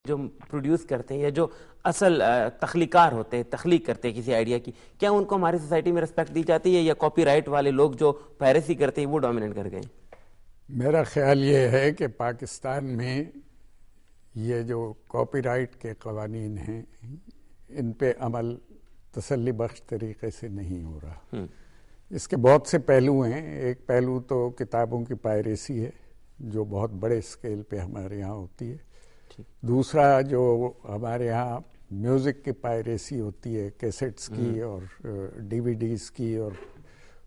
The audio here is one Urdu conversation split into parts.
جو پروڈیوس کرتے ہیں یا جو اصل تخلیقار ہوتے ہیں، تخلیق کرتے ہیں کسی آئیڈیا کی، کیا ان کو ہماری سوسائٹی میں رسپیکٹ دی جاتی ہے یا کاپی رائٹ والے لوگ جو پائریسی کرتے ہیں وہ ڈومیننٹ کر گئے؟ میرا خیال یہ ہے کہ پاکستان میں یہ جو کاپی رائٹ کے قوانین ہیں ان پہ عمل تسلی بخش طریقے سے نہیں ہو رہا. اس کے بہت سے پہلو ہیں. ایک پہلو تو کتابوں کی پائریسی ہے جو بہت بڑے اسکیل پہ ہمارے یہاں ہوتی ہے. دوسرا جو ہمارے یہاں میوزک کی پائریسی ہوتی ہے، کیسٹس کی اور ڈی وی ڈیز کی اور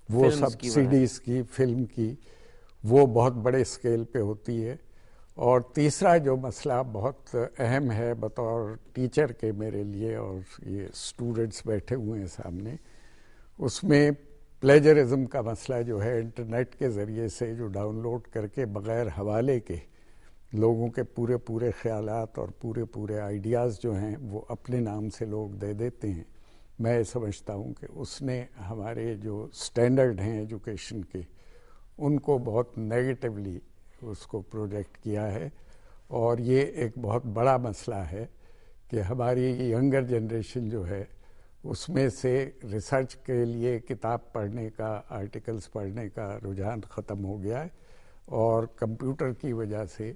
وہ سب سی ڈیز کی، فلم کی، وہ بہت بڑے اسکیل پہ ہوتی ہے. اور تیسرا جو مسئلہ بہت اہم ہے بطور ٹیچر کے میرے لیے، اور یہ اسٹوڈنٹس بیٹھے ہوئے ہیں سامنے، اس میں پلیجرزم کا مسئلہ جو ہے، انٹرنیٹ کے ذریعے سے جو ڈاؤن لوڈ کر کے بغیر حوالے کے لوگوں کے پورے خیالات اور پورے آئیڈیاز جو ہیں وہ اپنے نام سے لوگ دے دیتے ہیں. میں سمجھتا ہوں کہ اس نے ہمارے جو سٹینڈرڈ ہیں ایجوکیشن کے ان کو بہت نیگیٹیولی اس کو پروجیکٹ کیا ہے. اور یہ ایک بہت بڑا مسئلہ ہے کہ ہماری ینگر جنریشن جو ہے اس میں سے ریسرچ کے لیے کتاب پڑھنے کا، آرٹیکلز پڑھنے کا رجحان ختم ہو گیا ہے، اور کمپیوٹر کی وجہ سے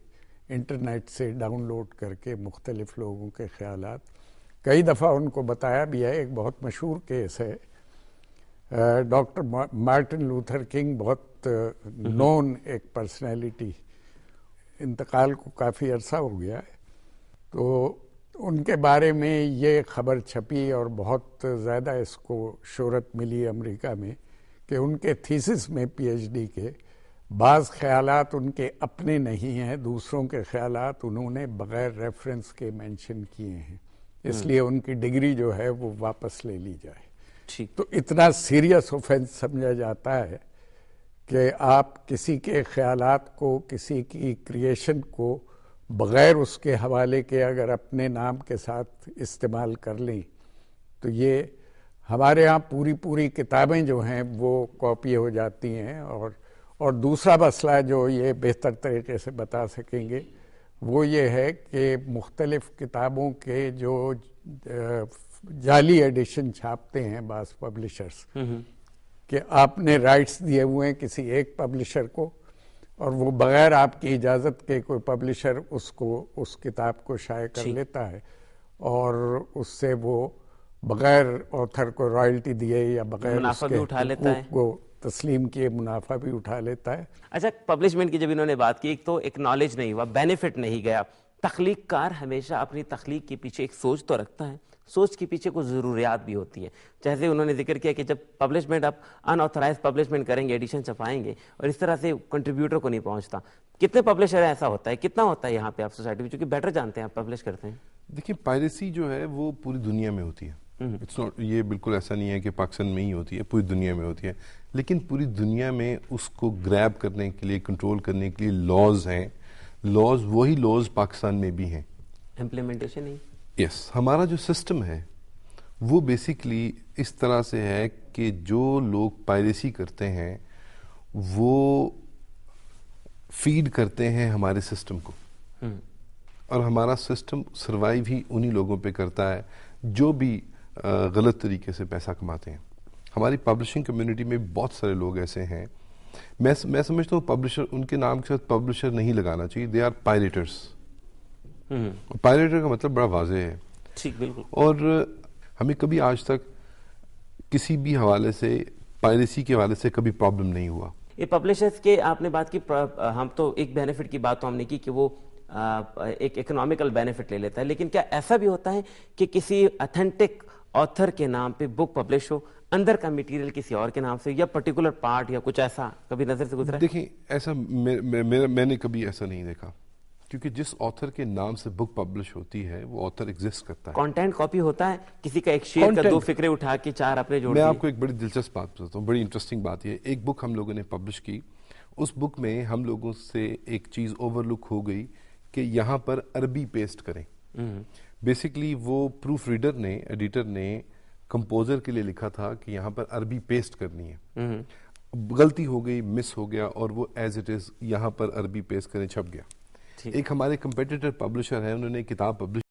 انٹرنیٹ سے ڈاؤن لوڈ کر کے مختلف لوگوں کے خیالات، کئی دفعہ ان کو بتایا بھی ہے. ایک بہت مشہور کیس ہے، ڈاکٹر مارٹن لوتھر کنگ، بہت نون ایک پرسنالٹی، انتقال کو کافی عرصہ ہو گیا ہے. تو ان کے بارے میں یہ خبر چھپی اور بہت زیادہ اس کو شہرت ملی امریکہ میں کہ ان کے تھیسس میں پی ایچ ڈی کے بعض خیالات ان کے اپنے نہیں ہیں، دوسروں کے خیالات انہوں نے بغیر ریفرنس کے مینشن کیے ہیں، اس لیے ان کی ڈگری جو ہے وہ واپس لے لی جائے. تو اتنا سیریس اوفینس سمجھا جاتا ہے کہ آپ کسی کے خیالات کو، کسی کی کریشن کو بغیر اس کے حوالے کے اگر اپنے نام کے ساتھ استعمال کر لیں تو یہ ہمارے ہاں پوری کتابیں جو ہیں وہ کاپی ہو جاتی ہیں. اور دوسرا مسئلہ جو یہ بہتر طریقے سے بتا سکیں گے وہ یہ ہے کہ مختلف کتابوں کے جو جعلی ایڈیشن چھاپتے ہیں بعض پبلشرز، کہ آپ نے رائٹس دیے ہوئے ہیں کسی ایک پبلشر کو، اور وہ بغیر آپ کی اجازت کے کوئی پبلشر اس کتاب کو شائع کر لیتا ہے، اور اس سے وہ بغیر آتھر کو رائلٹی دیے یا بغیر اس کے حقوق کو تسلیم کیے منافع بھی اٹھا لیتا ہے. اچھا، پبلشمنٹ کی جب انہوں نے بات کی، ایک تو ایکنالج نہیں ہوا، بینیفٹ نہیں گیا. تخلیق کار ہمیشہ اپنی تخلیق کے پیچھے ایک سوچ تو رکھتا ہے، سوچ کے پیچھے کچھ ضروریات بھی ہوتی ہے. جیسے انہوں نے ذکر کیا کہ جب پبلشمنٹ آپ ان آتھرائز پبلشمنٹ کریں گے، ایڈیشن چھپائیں گے، اور اس طرح سے کنٹریبیوٹر کو نہیں پہنچتا. کتنے پبلشر ایسا ہوتا ہے، کتنا ہوتا ہے یہاں پہ آپ سوسائٹی میں، چونکہ بیٹر جانتے ہیں آپ پبلش کرتے ہیں؟ دیکھیں، پائریسی جو ہے وہ پوری دنیا میں ہوتی ہے. یہ بالکل ایسا نہیں ہے کہ پاکستان میں ہی ہوتی ہے، پوری دنیا میں ہوتی ہے. لیکن پوری دنیا میں اس کو گریب کرنے کے لیے، کنٹرول کرنے کے لیے لاز ہیں. لاز وہی لاز پاکستان میں بھی ہیں، امپلیمنٹیشن نہیں. یس، ہمارا جو سسٹم ہے وہ بیسیکلی اس طرح سے ہے کہ جو لوگ پائریسی کرتے ہیں وہ فیڈ کرتے ہیں ہمارے سسٹم کو، اور ہمارا سسٹم سروائیو ہی انہی لوگوں پہ کرتا ہے جو بھی غلط طریقے سے پیسہ کماتے ہیں. ہماری پبلشنگ کمیونٹی میں بہت سارے لوگ ایسے ہیں. میں سمجھتا ہوں پبلشر، ان کے نام کے ساتھ پبلشر نہیں لگانا چاہیے. They are پائریٹرس. پائریٹر کا مطلب بڑا واضح ہے. ٹھیک، بالکل. اور ہمیں کبھی آج تک کسی بھی حوالے سے پائریسی کے حوالے سے کبھی پرابلم نہیں ہوا. یہ پبلشرز کے آپ نے بات کی، ہم تو ایک بینیفٹ کی بات تو ہم نے کی کہ وہ ایک اکنامیکل بینیفٹ لے لیتا ہے، لیکن کیا ایسا بھی ہوتا ہے کہ کسی اتھینٹک آتھر کے نام پہ بک پبلش ہو، اندر کا میٹیریل کسی اور کے نام سے، یا پرٹیکولر پارٹ یا کچھ ایسا کبھی نظر سے گزرا ہے؟ دیکھیں، ایسا میں نے کبھی ایسا نہیں دیکھا، کیونکہ جس آتھر کے نام سے بک پبلش ہوتی ہے وہ آتھر ایگزسٹ کرتا ہے. کانٹینٹ کاپی ہوتا ہے، کسی کا ایک شعر کا دو فقرے اٹھا کے چار اپنے جوڑ دیے. میں آپ کو ایک بڑی دلچسپ بات بتاتا ہوں، بڑی انٹرسٹنگ بات یہ. ایک بک ہم لوگوں نے پبلش کی، اس بک میں ہم لوگوں سے ایک چیز اوور لک ہو گئی کہ یہاں پر عربی پیسٹ کریں. بیسیکلی وہ پروف ریڈر نے، ایڈیٹر نے کمپوزر کے لیے لکھا تھا کہ یہاں پر عربی پیسٹ کرنی ہے. غلطی ہو گئی، مس ہو گیا، اور وہ ایز اٹ از یہاں پر عربی پیسٹ کریں چھپ گیا. ایک ہمارے کمپیٹیٹر پبلشر ہیں، انہوں نے کتاب پبلش